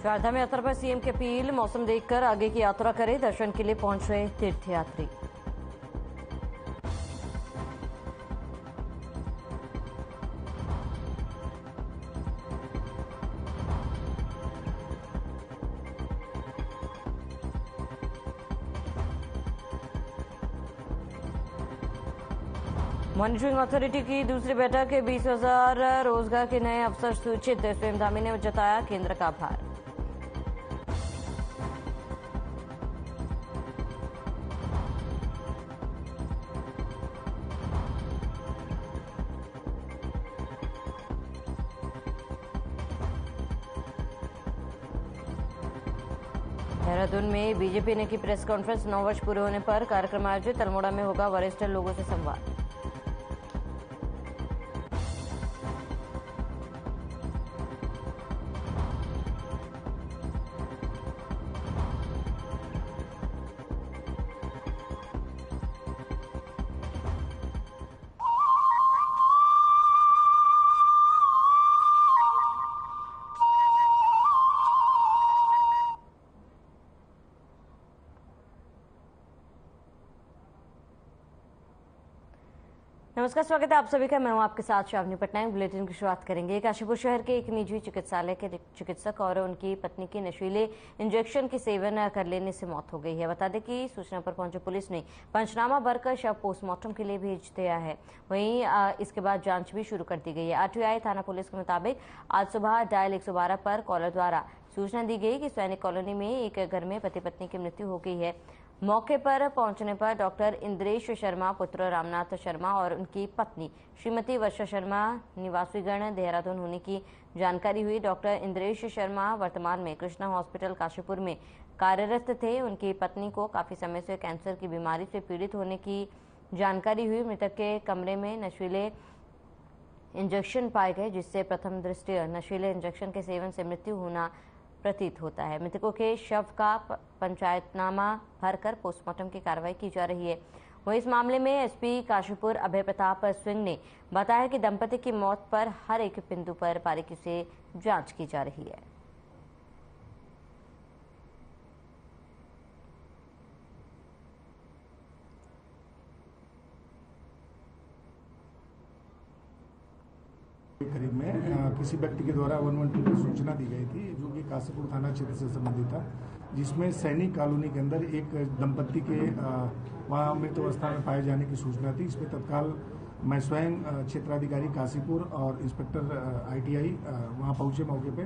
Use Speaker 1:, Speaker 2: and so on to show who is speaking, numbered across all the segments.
Speaker 1: चारधाम यात्रा पर सीएम की अपील, मौसम देखकर आगे की यात्रा करें, दर्शन के लिए पहुंच रहे तीर्थयात्री। मॉनिटरिंग अथॉरिटी की दूसरी बैठक, 20,000 रोजगार के नए अवसर सूचित, स्वयं धामी ने जताया केंद्र का आभार। देहरादून में बीजेपी ने की प्रेस कॉन्फ्रेंस, 9 वर्ष पूरे होने पर कार्यक्रम आयोजित, अल्मोड़ा में होगा वरिष्ठ लोगों से संवाद। नमस्कार, स्वागत है आप सभी का। मैं हूं आपके साथ शावनी पटनायक। बुलेटिन की शुरुआत करेंगे। काशीपुर शहर के एक निजी चिकित्सालय के चिकित्सक और उनकी पत्नी की नशीले इंजेक्शन के सेवन कर लेने से मौत हो गई है। बता दें कि सूचना पर पहुंचे पुलिस ने पंचनामा भरकर शव पोस्टमार्टम के लिए भेज दिया है। वहीं इसके बाद जांच भी शुरू कर दी गई है। आरटीआई थाना पुलिस के मुताबिक आज सुबह डायल 112 पर कॉलर द्वारा सूचना दी गई कि सैनिक कॉलोनी में एक घर में पति पत्नी की मृत्यु हो गई है। मौके पर पहुंचने पर डॉक्टर इंद्रेश शर्मा, पुत्र रामनाथ शर्मा और उनकी पत्नी श्रीमती वर्षा शर्मा निवासीगण देहरादून होने की जानकारी हुई। डॉक्टर इंद्रेश शर्मा वर्तमान में कृष्णा हॉस्पिटल काशीपुर में कार्यरत थे। उनकी पत्नी को काफी समय से कैंसर की बीमारी से पीड़ित होने की जानकारी हुई। मृतक के कमरे में नशीले इंजेक्शन पाए गए, जिससे प्रथम दृष्टया नशीले इंजेक्शन के सेवन से मृत्यु होना प्रतीत होता है। मृतकों के शव का पंचायतनामा भरकर पोस्टमार्टम की कार्रवाई की जा रही है। वहीं इस मामले में एसपी काशीपुर अभय प्रताप सिंह ने बताया कि दंपति की मौत पर हर एक बिंदु पर बारीकी से जांच की जा रही है।
Speaker 2: करीब में किसी व्यक्ति के द्वारा 112 की सूचना दी गई थी, जो कि काशीपुर थाना क्षेत्र से संबंधित था, जिसमें सैनिक कॉलोनी के अंदर एक दंपति के वहां मृत अवस्था में पाए जाने की सूचना थी। इसमें तत्काल मैं स्वयं क्षेत्राधिकारी काशीपुर और इंस्पेक्टर आईटीआई वहां पहुंचे मौके पे।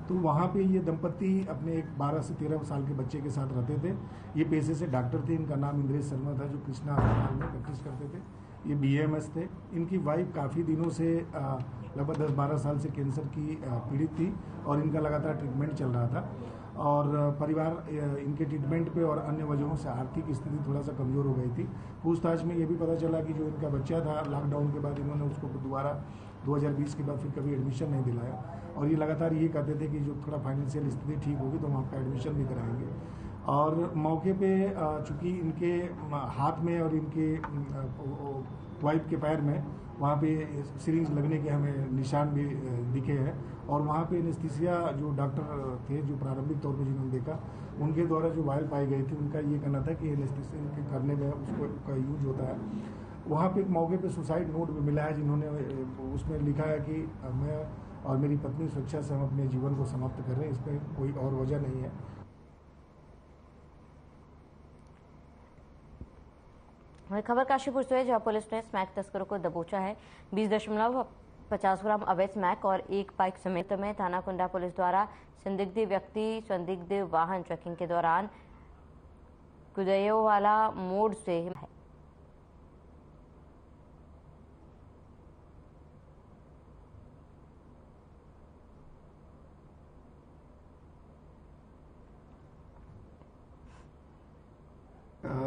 Speaker 2: तो वहां पे ये दंपति अपने एक 12 से 13 साल के बच्चे के साथ रहते थे। ये पेशे से डॉक्टर थे। इनका नाम इंद्रेश शर्मा था, जो कृष्णा अस्पताल में प्रैक्टिस करते थे। ये बीएमएस थे। इनकी वाइफ काफ़ी दिनों से लगभग 10-12 साल से कैंसर की पीड़ित थी और इनका लगातार ट्रीटमेंट चल रहा था। और परिवार इनके ट्रीटमेंट पे और अन्य वजहों से आर्थिक स्थिति थोड़ा सा कमज़ोर हो गई थी। पूछताछ में ये भी पता चला कि जो इनका बच्चा था, लॉकडाउन के बाद इन्होंने उसको दोबारा 2020 के बाद फिर कभी एडमिशन नहीं दिलाया। और ये लगातार ये कहते थे कि जो थोड़ा फाइनेंशियल स्थिति ठीक होगी तो हम आपका एडमिशन भी कराएंगे। और मौके पे चूँकि इनके हाथ में और इनके वाइफ के पैर में वहाँ पे सिरिंज लगने के हमें निशान भी दिखे हैं। और वहाँ पे एनेस्थीसिया जो डॉक्टर थे, जो प्रारंभिक तौर पे जिन्होंने देखा, उनके द्वारा जो वायल पाई गई थी, उनका ये कहना था कि एनेस्थीसिया करने में उसको का यूज होता है। वहाँ पे एक मौके पे सुसाइड नोट भी मिला है, जिन्होंने उसमें लिखा है कि मैं और मेरी पत्नी स्वेच्छा से हम अपने जीवन को समाप्त कर रहे हैं, इसमें कोई और वजह नहीं है।
Speaker 1: खबर काशीपुर से है, जहां पुलिस ने स्मैक तस्करों को दबोचा है। 20.50 ग्राम अवैध स्मैक और एक बाइक समेत में थाना कुंडा पुलिस द्वारा संदिग्ध व्यक्ति संदिग्ध वाहन चेकिंग के दौरान कुदयोवाला मोड़ से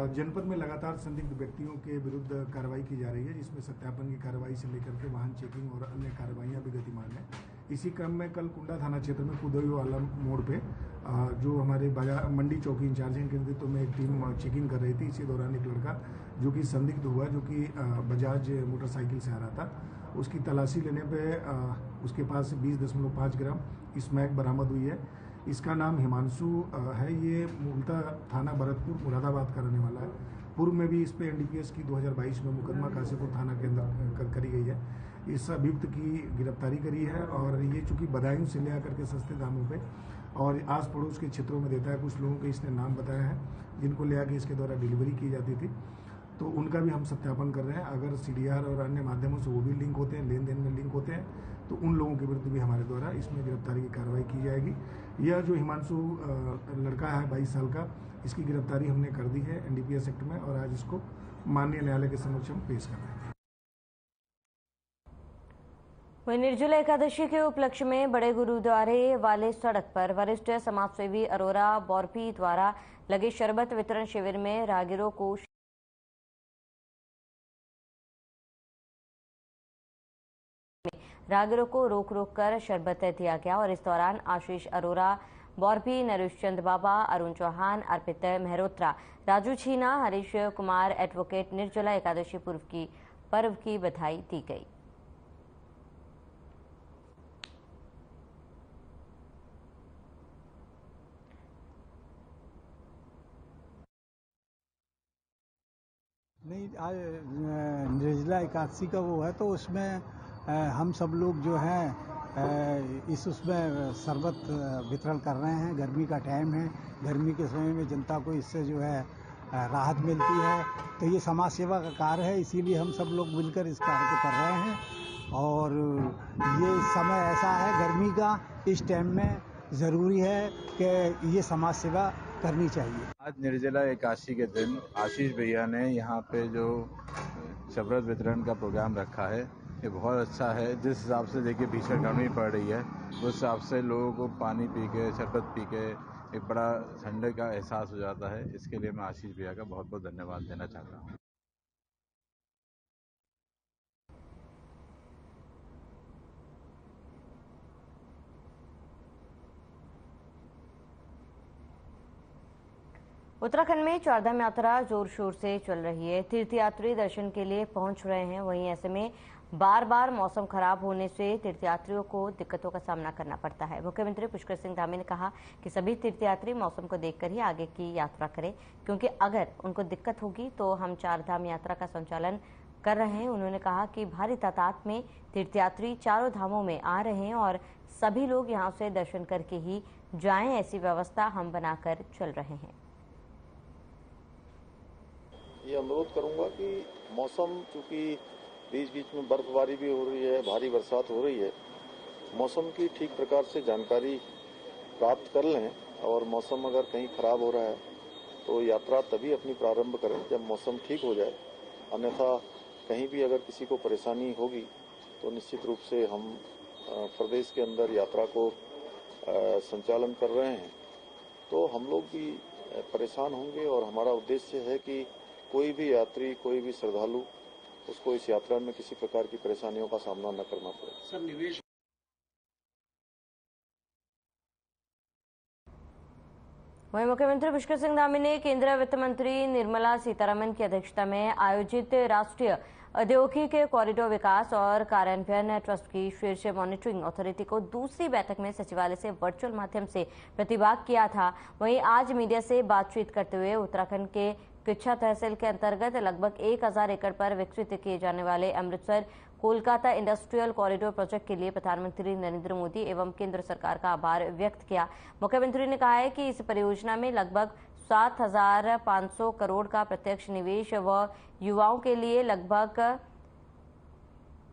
Speaker 2: जनपद में लगातार संदिग्ध व्यक्तियों के विरुद्ध कार्रवाई की जा रही है, जिसमें सत्यापन की कार्रवाई से लेकर के वाहन चेकिंग और अन्य कार्रवाइयां भी गतिमान है। इसी क्रम में कल कुंडा थाना क्षेत्र में कुदयोवाला मोड़ पे जो हमारे बाजार मंडी चौकी इंचार्ज के नेतृत्व में एक टीम चेकिंग कर रही थी। इसी दौरान एक लड़का जो कि संदिग्ध हुआ, जो कि बजाज मोटरसाइकिल से आ रहा था, उसकी तलाशी लेने पे उसके पास से 20.5 ग्राम स्मैक बरामद हुई है। इसका नाम हिमांशु है। ये मूलतः थाना भरतपुर मुरादाबाद का रहने वाला है। पूर्व में भी इस पे एनडीपीएस की 2022 में मुकदमा काशीपुर थाना के अंदर करी गई है। इस अभियुक्त की गिरफ्तारी करी है और ये चूंकि बदायूं से ले आकर के सस्ते दामों पे और आस पड़ोस के क्षेत्रों में देता है। कुछ लोगों के इसने नाम बताया है जिनको ले आके इसके द्वारा डिलीवरी की जाती थी, तो उनका भी हम सत्यापन कर रहे हैं। अगर सीडीआर और अन्य माध्यमों से वो भी लिंक होते हैं, लेन देन में लिंक होते हैं, तो उन लोगों के विरुद्ध भी हमारे द्वारा इसमें गिरफ्तारी की कार्रवाई की जाएगी। यह जो हिमांशु लड़का है 22 साल का, इसकी गिरफ्तारी हमने कर दी है एनडीपीएस एक्ट में और आज इसको माननीय न्यायालय के समक्ष हम पेश कर रहे हैं।
Speaker 1: वहीं निर्जला एकादशी के उपलक्ष्य में बड़े गुरुद्वारे वाले सड़क पर वरिष्ठ समाजसेवी अरोरा बॉर्पी द्वारा लगे शरबत वितरण शिविर में राहगीरों को रोक कर शरबत दिया गया और इस दौरान आशीष अरोरा, बॉर्पी, नरेश चंद बाबा, अरुण चौहान, अर्पित मेहरोत्रा, राजू छीना, हरीश कुमार एडवोकेट निर्जला एकादशी पर्व की बधाई दी गई।
Speaker 3: नहीं, आज निर्जला एकादशी का वो है तो उसमें हम सब लोग जो हैं उसमें शरबत वितरण कर रहे हैं। गर्मी का टाइम है, गर्मी के समय में जनता को इससे जो है राहत मिलती है, तो ये समाज सेवा का कार्य है, इसीलिए हम सब लोग मिलकर इस कार्य को कर रहे हैं। और ये समय ऐसा है गर्मी का, इस टाइम में ज़रूरी है कि ये समाज सेवा करनी चाहिए।
Speaker 4: आज निर्जला एकादशी के दिन आशीष भैया ने यहाँ पे जो शरबत वितरण का प्रोग्राम रखा है, ये बहुत अच्छा है। जिस हिसाब से देखिए भीषण गर्मी पड़ रही है, उस हिसाब से लोगों को पानी पी के, शरबत पी के एक बड़ा ठंडे का एहसास हो जाता है। इसके लिए मैं आशीष भैया का बहुत बहुत धन्यवाद देना चाहता हूँ।
Speaker 1: उत्तराखंड में चारधाम यात्रा जोर शोर से चल रही है। तीर्थयात्री दर्शन के लिए पहुंच रहे हैं, वहीं ऐसे में बार बार मौसम खराब होने से तीर्थयात्रियों को दिक्कतों का सामना करना पड़ता है। मुख्यमंत्री पुष्कर सिंह धामी ने कहा कि सभी तीर्थयात्री मौसम को देखकर ही आगे की यात्रा करें, क्योंकि अगर उनको दिक्कत होगी तो हम चारधाम यात्रा का संचालन कर रहे हैं। उन्होंने कहा कि भारी तादाद में तीर्थयात्री चारों धामों में आ रहे हैं और सभी लोग यहां से दर्शन करके ही जाएं, ऐसी व्यवस्था हम बनाकर चल रहे हैं।
Speaker 5: ये अनुरोध करूंगा कि मौसम, चूंकि बीच बीच में बर्फबारी भी हो रही है, भारी बरसात हो रही है, मौसम की ठीक प्रकार से जानकारी प्राप्त कर लें और मौसम अगर कहीं खराब हो रहा है तो यात्रा तभी अपनी प्रारंभ करें जब मौसम ठीक हो जाए। अन्यथा कहीं भी अगर किसी को परेशानी होगी तो निश्चित रूप से हम प्रदेश के अंदर यात्रा को संचालन कर रहे हैं, तो हम लोग भी परेशान होंगे और हमारा उद्देश्य है कि कोई भी यात्री, कोई भी श्रद्धालु, उसको इस यात्रा में किसी प्रकार की परेशानियों का सामना न करना पड़े।
Speaker 6: सर, निवेश
Speaker 1: वहीं मुख्यमंत्री पुष्कर सिंह धामी ने केंद्रीय वित्त मंत्री निर्मला सीतारमण की अध्यक्षता में आयोजित राष्ट्रीय औद्योगिक कॉरिडोर विकास और कार्यान्वयन ट्रस्ट की शीर्ष मॉनिटरिंग अथॉरिटी को दूसरी बैठक में सचिवालय से वर्चुअल माध्यम से प्रतिभाग किया था। वहीं आज मीडिया से बातचीत करते हुए उत्तराखंड के किच्छा तहसील के अंतर्गत लगभग 1000 एकड़ पर विकसित किए जाने वाले Amritsar Kolkata industrial corridor project के लिए प्रधानमंत्री नरेंद्र मोदी एवं केंद्र सरकार का आभार व्यक्त किया। मुख्यमंत्री ने कहा है कि इस परियोजना में लगभग 7500 करोड़ का प्रत्यक्ष निवेश व युवाओं के लिए लगभग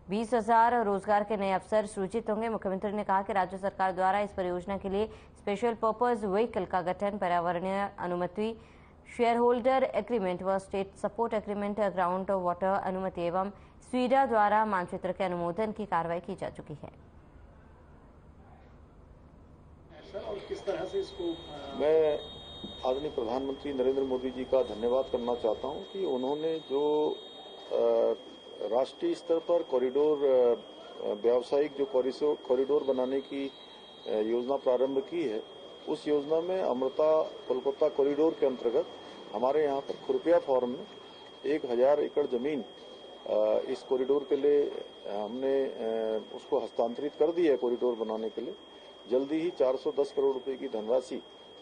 Speaker 1: 20,000 रोजगार के नए अवसर सृजित होंगे। मुख्यमंत्री ने कहा कि राज्य सरकार द्वारा इस परियोजना के लिए स्पेशल पर्पज व्हीकल का गठन, पर्यावरणीय अनुमति, शेयर होल्डर एग्रीमेंट व state support agreement, ground water अनुमति एवं स्वीडा द्वारा मानचित्र के अनुमोदन की कार्रवाई की जा चुकी है।
Speaker 6: और किस तरह से इसको
Speaker 5: मैं आदरणीय प्रधानमंत्री नरेंद्र मोदी जी का धन्यवाद करना चाहता हूं कि उन्होंने जो राष्ट्रीय स्तर पर कॉरिडोर, व्यावसायिक जो कॉरिडोर बनाने की योजना प्रारंभ की है, उस योजना में अमृता कोलकाता कॉरिडोर के अंतर्गत हमारे यहाँ पर खुरपिया फॉर्म में 1000 एकड़ जमीन इस कॉरिडोर के लिए हमने उसको हस्तांतरित कर दी है कॉरिडोर बनाने के लिए। जल्दी ही 410 करोड़ रुपए की धनराशि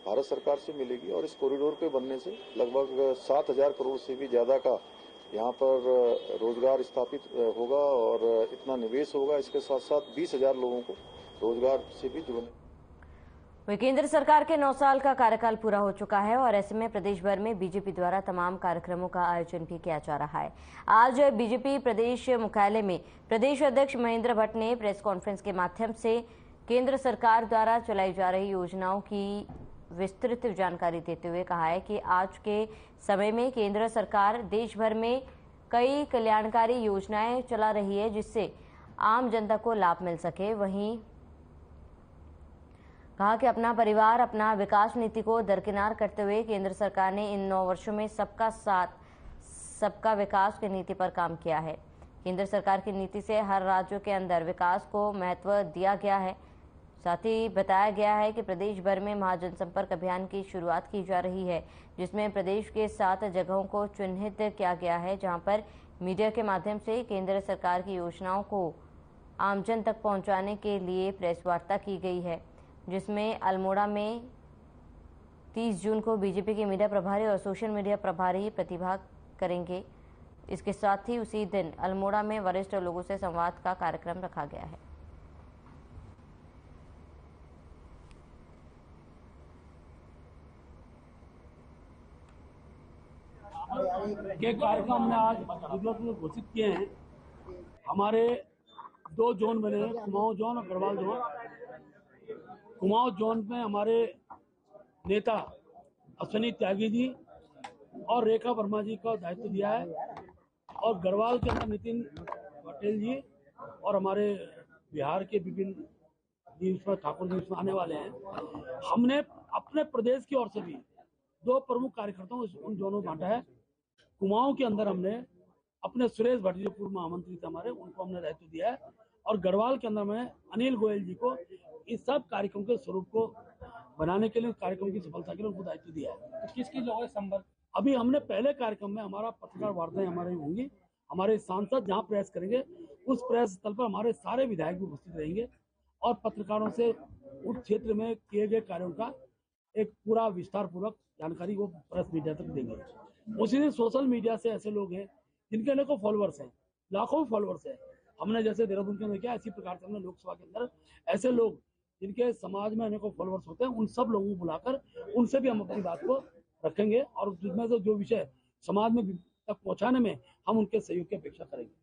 Speaker 5: भारत सरकार से मिलेगी और इस कॉरिडोर पे बनने से लगभग 7,000 करोड़ से भी ज्यादा का यहाँ पर रोजगार स्थापित होगा और इतना निवेश होगा। इसके साथ साथ 20,000 लोगों को रोजगार से भी जुड़ने।
Speaker 1: वही केंद्र सरकार के 9 साल का कार्यकाल पूरा हो चुका है और ऐसे में प्रदेश भर में बीजेपी द्वारा तमाम कार्यक्रमों का आयोजन भी किया जा रहा है। आज बीजेपी प्रदेश मुख्यालय में प्रदेश अध्यक्ष महेंद्र भट्ट ने प्रेस कॉन्फ्रेंस के माध्यम से केंद्र सरकार द्वारा चलाई जा रही योजनाओं की विस्तृत जानकारी देते हुए कहा है कि आज के समय में केंद्र सरकार देश भर में कई कल्याणकारी योजनाएं चला रही है जिससे आम जनता को लाभ मिल सके। वहीं कहा कि अपना परिवार अपना विकास नीति को दरकिनार करते हुए केंद्र सरकार ने इन 9 वर्षों में सबका साथ सबका विकास की नीति पर काम किया है। केंद्र सरकार की नीति से हर राज्यों के अंदर विकास को महत्व दिया गया है। साथ ही बताया गया है कि प्रदेश भर में महाजनसंपर्क अभियान की शुरुआत की जा रही है जिसमें प्रदेश के 7 जगहों को चिन्हित किया गया है जहां पर मीडिया के माध्यम से केंद्र सरकार की योजनाओं को आमजन तक पहुंचाने के लिए प्रेस वार्ता की गई है, जिसमें अल्मोड़ा में 30 जून को बीजेपी के मीडिया प्रभारी और सोशल मीडिया प्रभारी प्रतिभाग करेंगे। इसके साथ ही उसी दिन अल्मोड़ा में वरिष्ठ लोगों से संवाद का कार्यक्रम रखा गया है।
Speaker 6: के कार्यक्रम हमने आज में घोषित किए हैं। हमारे 2 जोन बने हैं, कुमाऊं जोन और गढ़वाल जोन। कुमाऊं जोन में हमारे नेता अश्विनी त्यागी जी और रेखा वर्मा जी का दायित्व दिया है और गढ़वाल के अंदर नितिन पटेल जी और हमारे बिहार के विभिन्न जी उसमें ठाकुर जी उसमें आने वाले हैं। हमने अपने प्रदेश की ओर से भी 2 प्रमुख कार्यकर्ताओं उन दोनों बांटा है। कुमाऊं के अंदर हमने अपने सुरेश भट्ट जो पूर्व महामंत्री थे हमारे, उनको हमने दायित्व दिया है और गढ़वाल के अंदर में अनिल गोयल जी को इस सब कार्यक्रम के स्वरूप को बनाने के लिए, कार्यक्रम की सफलता के लिए उनको दायित्व दिया है। तो किसकी लोगों से संपर्क अभी हमने पहले कार्यक्रम में हमारा पत्रकार वार्ताएं हमारी होंगी, हमारे सांसद जहां प्रेस करेंगे उस प्रेस स्थल पर हमारे सारे विधायक भी उपस्थित रहेंगे और पत्रकारों से उस क्षेत्र में किए गए कार्यों का एक पूरा विस्तार पूर्वक जानकारी वो प्रेस मीडिया तक देंगे। उसी दिन सोशल मीडिया से ऐसे लोग हैं जिनके अनेकों फॉलोअर्स हैं, लाखों फॉलोअर्स हैं। हमने जैसे देहरादून के अंदर किया, इसी प्रकार से हमने लोकसभा के अंदर ऐसे लोग जिनके समाज में अनेकों फॉलोअर्स होते हैं, उन सब लोगों को बुलाकर उनसे भी हम अपनी बात को रखेंगे और जिसमें से जो विषय समाज में तक पहुंचाने में हम उनके सहयोग की अपेक्षा करेंगे।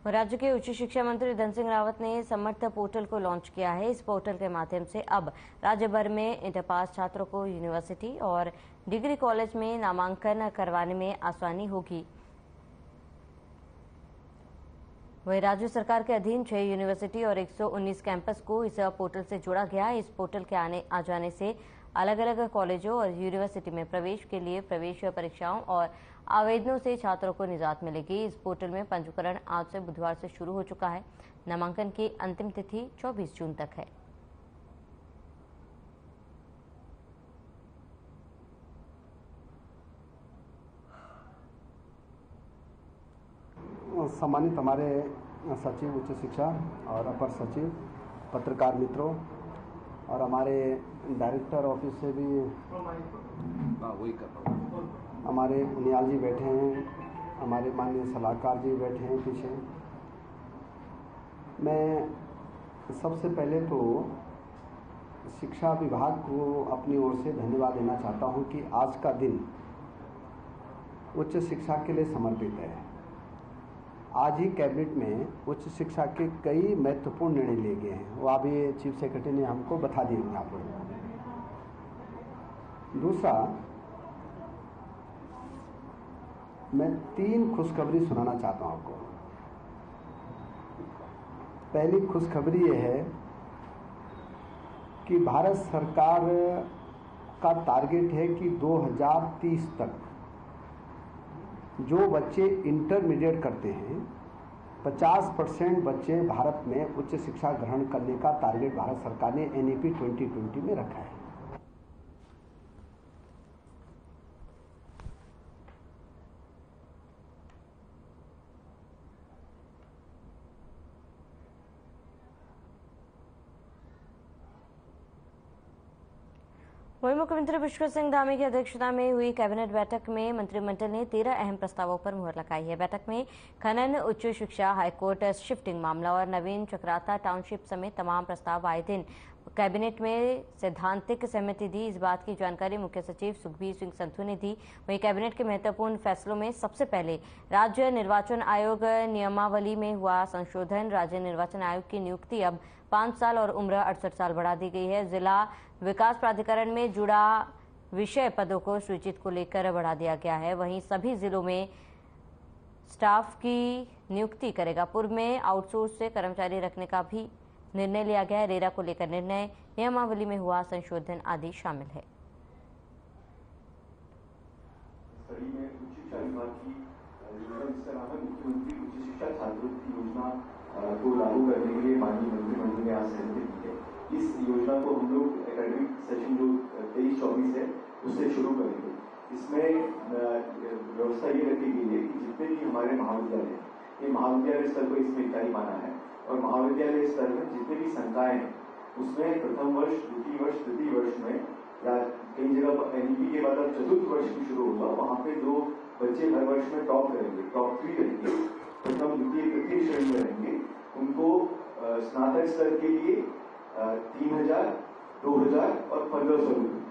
Speaker 1: राज्य के उच्च शिक्षा मंत्री धन सिंह रावत ने समर्थ पोर्टल को लॉन्च किया है। इस पोर्टल के माध्यम से अब राज्य भर में इंटर पास छात्रों को यूनिवर्सिटी और डिग्री कॉलेज में नामांकन करवाने में आसानी होगी। वहीं राज्य सरकार के अधीन 6 यूनिवर्सिटी और 119 कैंपस को इस पोर्टल से जोड़ा गया है। इस पोर्टल के आ जाने से अलग अलग कॉलेजों और यूनिवर्सिटी में प्रवेश के लिए प्रवेश परीक्षाओं और आवेदनों से छात्रों को निजात मिलेगी। इस पोर्टल में पंजीकरण आज से बुधवार से शुरू हो चुका है। नामांकन की अंतिम तिथि 24 जून तक है।
Speaker 7: सम्मानित हमारे सचिव उच्च शिक्षा और अपर सचिव, पत्रकार मित्रों और हमारे डायरेक्टर ऑफिस से भी हमारे उनियाल जी बैठे हैं, हमारे माननीय सलाहकार जी बैठे हैं पीछे। मैं सबसे पहले तो शिक्षा विभाग को अपनी ओर से धन्यवाद देना चाहता हूं कि आज का दिन उच्च शिक्षा के लिए समर्पित है। आज ही कैबिनेट में उच्च शिक्षा के कई महत्वपूर्ण निर्णय लिए गए हैं, वो अभी चीफ सेक्रेटरी ने हमको बता दिए होंगे आप लोगों को। दूसरा, मैं 3 खुशखबरी सुनाना चाहता हूं आपको। पहली खुशखबरी यह है कि भारत सरकार का टारगेट है कि 2030 तक जो बच्चे इंटरमीडिएट करते हैं 50% बच्चे भारत में उच्च शिक्षा ग्रहण करने का टारगेट भारत सरकार ने NEP 2020 में रखा है।
Speaker 1: वहीं मुख्यमंत्री पुष्कर सिंह धामी की अध्यक्षता में हुई कैबिनेट बैठक में मंत्रिमंडल ने 13 अहम प्रस्तावों पर मुहर लगाई है। बैठक में खनन, उच्च शिक्षा, हाईकोर्ट शिफ्टिंग मामला और नवीन चक्राता टाउनशिप समेत तमाम प्रस्ताव आए दिन कैबिनेट में सैद्धांतिक सहमति दी। इस बात की जानकारी मुख्य सचिव सुखबीर सिंह संधू ने दी। वहीं कैबिनेट के महत्वपूर्ण फैसलों में सबसे पहले राज्य निर्वाचन आयोग नियमावली में हुआ संशोधन। राज्य निर्वाचन आयोग की नियुक्ति अब 5 साल और उम्र 68 साल बढ़ा दी गई है। जिला विकास प्राधिकरण में जुड़ा विषय पदों को सृजित को लेकर बढ़ा दिया गया है। वहीं सभी जिलों में स्टाफ की नियुक्ति करेगा। पूर्व में आउटसोर्स से कर्मचारी रखने का भी निर्णय लिया गया है। रेरा को लेकर निर्णय, नियमावली में हुआ संशोधन आदि शामिल है।
Speaker 8: उच्च शिक्षा विभाग की योजना जिसका नाम है मुख्यमंत्री उच्च शिक्षा छात्रवृत्ति योजना को लागू करने के लिए माननीय मंत्रिमंडल ने आज सहमति दी है। इस योजना को हम लोग एकेडमिक सेशन जो 23-24 है उससे शुरू करेंगे। इसमें व्यवस्था ये रखी गई है कि जितने भी हमारे महाविद्यालय, ये महाविद्यालय स्तर पर इसमें इकाई माना है और महाविद्यालय स्तर में जितने भी संकाय हैं उसमें प्रथम वर्ष, द्वितीय वर्ष, तृतीय वर्ष में या कई जगह एनईपी के बाद अब चतुर्थ वर्ष भी शुरू होगा, वहाँ पे जो बच्चे हर वर्ष में टॉप करेंगे, टॉप 3 रहेंगे, प्रथम, द्वितीय, तृतीय श्रेणी में रहेंगे, उनको स्नातक स्तर के लिए 3000, 2000 और 1500 रुपये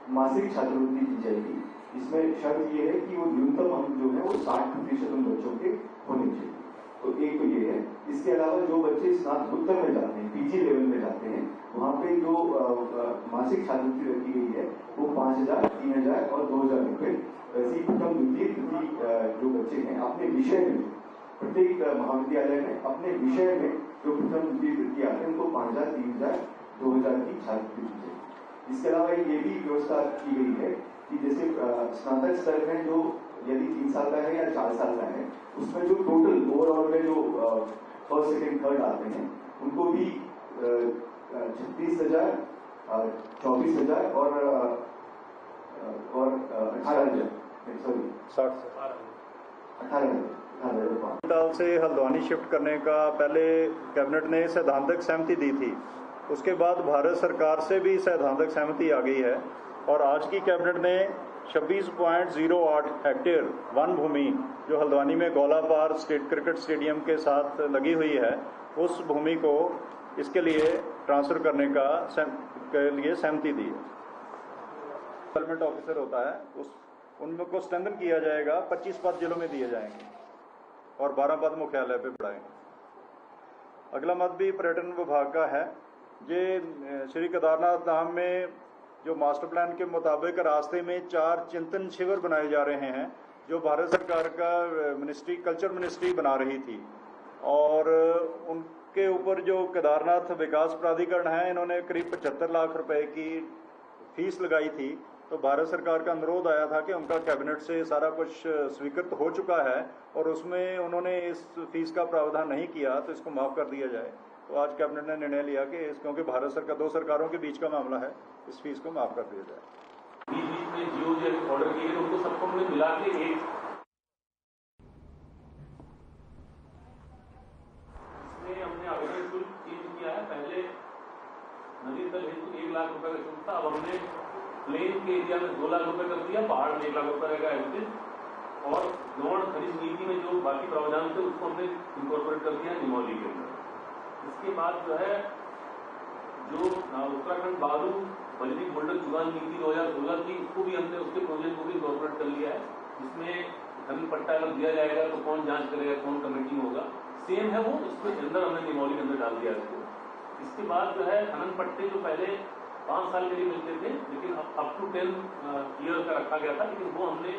Speaker 8: मासिक छात्रवृत्ति दी जाएगी। इसमें शर्त ये है कि वो न्यूनतम अंक जो है वो 60% उन बच्चों के होने चाहिए। तो एक तो ये है। इसके अलावा जो बच्चे स्नातकोत्तर में जाते हैं, पीजी लेवल में जाते हैं, वहाँ पे जो मासिक छात्रवृत्ति रखी गई है वो 5000, 3000 और 2000 रुपये ऐसी प्रथम, द्वितीय, तृतीय जो बच्चे हैं अपने विषय में, प्रत्येक महाविद्यालय में अपने विषय में जो प्रथम, द्वितीय, तृतीय आते हैं उनको 5000, 3000, 2000 की छात्रवृत्ति दी जाएगी। इसके अलावा ये भी व्यवस्था की गई है कि जैसे स्नातक स्तर में जो यदि 3 साल का है या 4 साल का है, उसमें जो टोटल ओवरऑल में जो फर्स्ट, सेकेंड, थर्ड आते हैं उनको भी 36,000, 24,000 और 18,000
Speaker 9: डाल से हल्द्वानी शिफ्ट करने का पहले कैबिनेट ने सैद्धांतिक सहमति दी थी। उसके बाद भारत सरकार से भी सैद्धांतिक सहमति आ गई है और आज की कैबिनेट ने 26.08 हेक्टेयर वन भूमि जो हल्द्वानी में गोलापार स्टेट क्रिकेट स्टेडियम के साथ लगी हुई है, उस भूमि को इसके लिए ट्रांसफर करने के लिए सहमति दी है। डेवलपमेंट ऑफिसर होता है, उनको स्ट्रेंथन किया जाएगा। 25 पद जिलों में दिए जाएंगे और 12 पद मुख्यालय पे बढ़ाएंगे। अगला मत भी पर्यटन विभाग का है। ये श्री केदारनाथ धाम में जो मास्टर प्लान के मुताबिक रास्ते में 4 चिंतन शिविर बनाए जा रहे हैं, जो भारत सरकार का मिनिस्ट्री, कल्चर मिनिस्ट्री बना रही थी, और उनके ऊपर जो केदारनाथ विकास प्राधिकरण है, इन्होंने करीब 75 लाख रुपए की फीस लगाई थी। तो भारत सरकार का अनुरोध आया था कि उनका कैबिनेट से सारा कुछ स्वीकृत हो चुका है और उसमें उन्होंने इस फीस का प्रावधान नहीं किया, तो इसको माफ कर दिया जाए। तो आज कैबिनेट ने निर्णय लिया कि क्योंकि भारत सरकार 2 सरकारों के बीच का मामला है, इस फीस को माफ कर दिया जाए।
Speaker 10: बीच में जियो ऑर्डर किए तो उनको सबको हमने मिला के एक इसमें हमने आवेदन शुल्क चेंज किया है। पहले नदी तल हेतु 1 लाख रुपए का शुल्क था, अब हमने प्लेन के एरिया में 2 लाख रुपए कर दिया, पहाड़ में 1 लाख रुपए रहेगा एवरेज। और गौण खनिज नीति में जो बाकी प्रावधान थे उसको हमने इनकॉर्पोरेट कर दिया निमौली के अंदर। इसके बाद जो है जो उत्तराखंड बालू बजरी बोल्डर चुगान नीति 2016 की, उसको भी हमने उसके प्रोजेक्ट को भी इनकॉर्पोरेट कर लिया है। जिसमें खनन पट्टा अगर दिया जाएगा तो कौन जांच करेगा, कौन कमेटी होगा, सेम है वो, इसके अंदर हमने निमौली के अंदर डाल दिया इसको। इसके बाद जो है खनन पट्टे जो पहले 5 साल के लिए मिलते थे, लेकिन अप टू 10 ईयर का रखा गया था, लेकिन वो हमने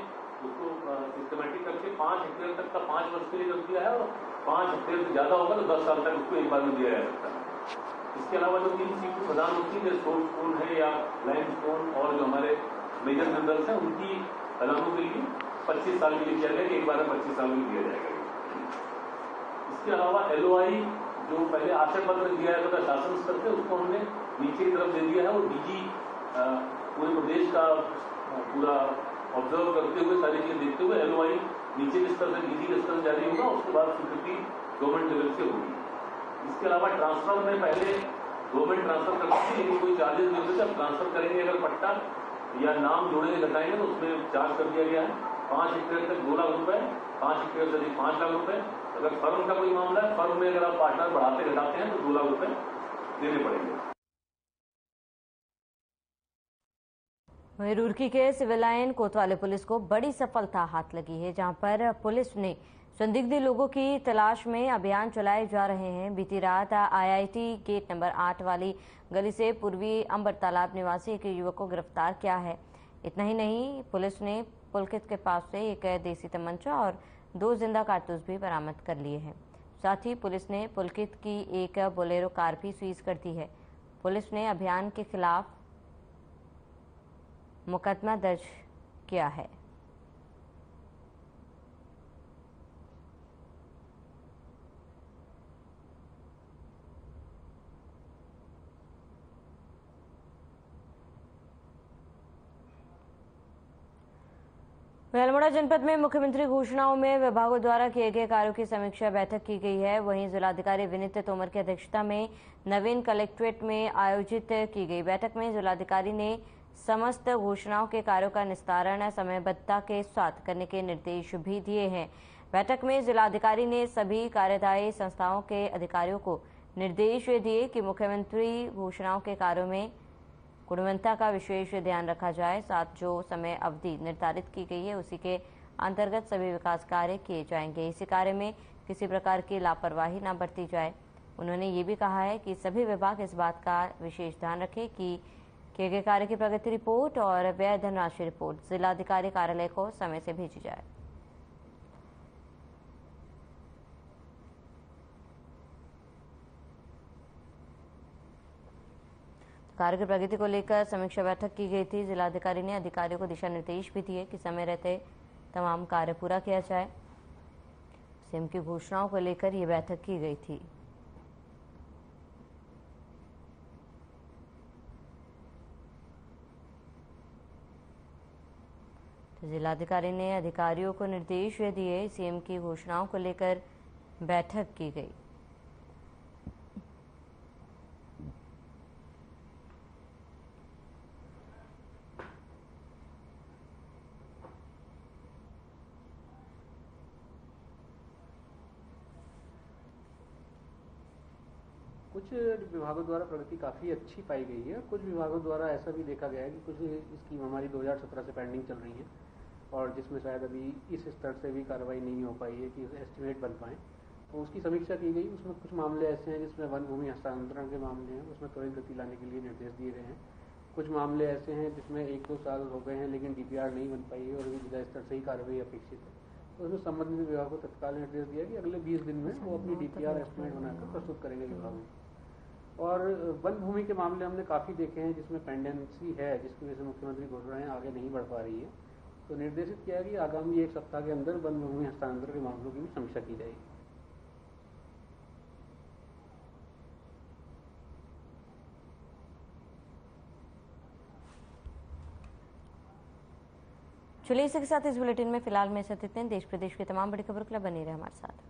Speaker 10: उसको सिस्टमेटिक करके 5 हेक्टेयर तक का 5 वर्ष के लिए कर दिया है और 5 हेक्टेयर से ज्यादा होगा तो 10 साल तक उसको एक बार में दिया जा सकता है। इसके अलावा जो 3 चीज प्रदान होती है, सोर्स स्टोन है या लाइम स्टोन और जो हमारे मेजर मिनरल्स हैं, उनकी खदानों के लिए 25 साल के लिए किया जाएगा, एक बार में 25 साल में दिया जाएगा। इसके अलावा LOI जो पहले आशय पत्र दिया जाता था शासन स्तर से, उसको हमने नीचे की तरफ दे दिया है और DG पूरे प्रदेश का पूरा ऑब्जर्व करते हुए सारी चीजें देखते हुए LOI नीचे के स्तर से DG के स्तर जारी होगा, उसके बाद स्वीकृति गवर्नमेंट लेवल से होगी। इसके अलावा ट्रांसफर में पहले गवर्नमेंट ट्रांसफर करती थी, लेकिन कोई चार्जेस नहीं होते थे। अब ट्रांसफर करेंगे अगर पट्टा या नाम जोड़ेंगे घटाएंगे तो उसमें चार्ज कर दिया गया है 5 हेक्टेयर तक 2 लाख रुपए, 5 हेक्टेयर से अधिक 5 लाख रुपए। अगर फर्म का कोई मामला है, फर्म में अगर आप पार्टनर बढ़ाते घटाते हैं तो 2 लाख रुपए देने पड़ेंगे।
Speaker 1: वहीं रुड़की के सिविल लाइन कोतवाली पुलिस को बड़ी सफलता हाथ लगी है, जहां पर पुलिस ने संदिग्ध लोगों की तलाश में अभियान चलाए जा रहे हैं। बीती रात आईआईटी गेट नंबर 8 वाली गली से पूर्वी अंबर तालाब निवासी एक युवक को गिरफ्तार किया है। इतना ही नहीं, पुलिस ने पुलकित के पास से एक देसी तमंचा और 2 जिंदा कारतूस भी बरामद कर लिए हैं। साथ ही पुलिस ने पुलकित की एक बोलेरो कार भी सीज कर दी है। पुलिस ने अभियान के खिलाफ मुकदमा दर्ज किया है। अल्मोड़ा जनपद में मुख्यमंत्री घोषणाओं में विभागों द्वारा किए गए कार्यों की समीक्षा बैठक की गई है। वहीं जिलाधिकारी विनीत तोमर की अध्यक्षता में नवीन कलेक्ट्रेट में आयोजित की गई बैठक में जिलाधिकारी ने समस्त घोषणाओं के कार्यों का निस्तारण समयबद्धता के साथ करने के निर्देश भी दिए हैं। बैठक में जिलाधिकारी ने सभी कार्यदायी संस्थाओं के अधिकारियों को निर्देश दिए कि मुख्यमंत्री घोषणाओं के कार्यों में गुणवत्ता का विशेष ध्यान रखा जाए। साथ जो समय अवधि निर्धारित की गई है उसी के अंतर्गत सभी विकास कार्य किए जाएंगे। इसी कार्य में किसी प्रकार की लापरवाही न बरती जाए। उन्होंने ये भी कहा है कि सभी विभाग इस बात का विशेष ध्यान रखें कि किए गए कार्य की प्रगति रिपोर्ट और व्यय धनराशि रिपोर्ट जिलाधिकारी कार्यालय को समय से भेजी जाए। कार्य की प्रगति को लेकर समीक्षा बैठक की गई थी। जिलाधिकारी ने अधिकारियों को दिशा निर्देश भी दिए कि समय रहते तमाम कार्य पूरा किया जाए। सीएम की घोषणाओं को लेकर ये बैठक की गई थी। तो जिलाधिकारी ने अधिकारियों को निर्देश दिए। सीएम की घोषणाओं को लेकर बैठक की गई।
Speaker 11: कुछ विभागों द्वारा प्रगति काफ़ी अच्छी पाई गई है। कुछ विभागों द्वारा ऐसा भी देखा गया है कि कुछ स्कीम हमारी 2017 से पेंडिंग चल रही है और जिसमें शायद अभी इस स्तर से भी कार्रवाई नहीं हो पाई है कि एस्टिमेट बन पाएँ, तो उसकी समीक्षा की गई। उसमें कुछ मामले ऐसे हैं जिसमें वन भूमि हस्तांतरण के मामले हैं, उसमें त्वरित गति लाने के लिए निर्देश दिए गए हैं। कुछ मामले ऐसे हैं जिसमें 1-2 साल हो गए हैं लेकिन DPR नहीं बन पाई है और अभी जिला स्तर से ही कार्रवाई अपेक्षित है। तो उसमें संबंधित विभाग को तत्काल निर्देश दिया कि अगले 20 दिन में वो अपनी DPR एस्टिमेट बनाकर प्रस्तुत करेंगे विभाग में। और वन भूमि के मामले हमने काफ़ी देखे हैं जिसमें पेंडेंसी है, जिसकी वजह से मुख्यमंत्री घोषणाएं आगे नहीं बढ़ पा रही है। तो निर्देशित किया कि आगामी 1 सप्ताह के अंदर वन भूमि हस्तांतरण के मामलों की भी समीक्षा की जाएगी।
Speaker 1: चलिए इसी के साथ इस बुलेटिन में फिलहाल में इतना। देश प्रदेश की तमाम बड़ी खबरों के लिए बने रहे हमारे साथ।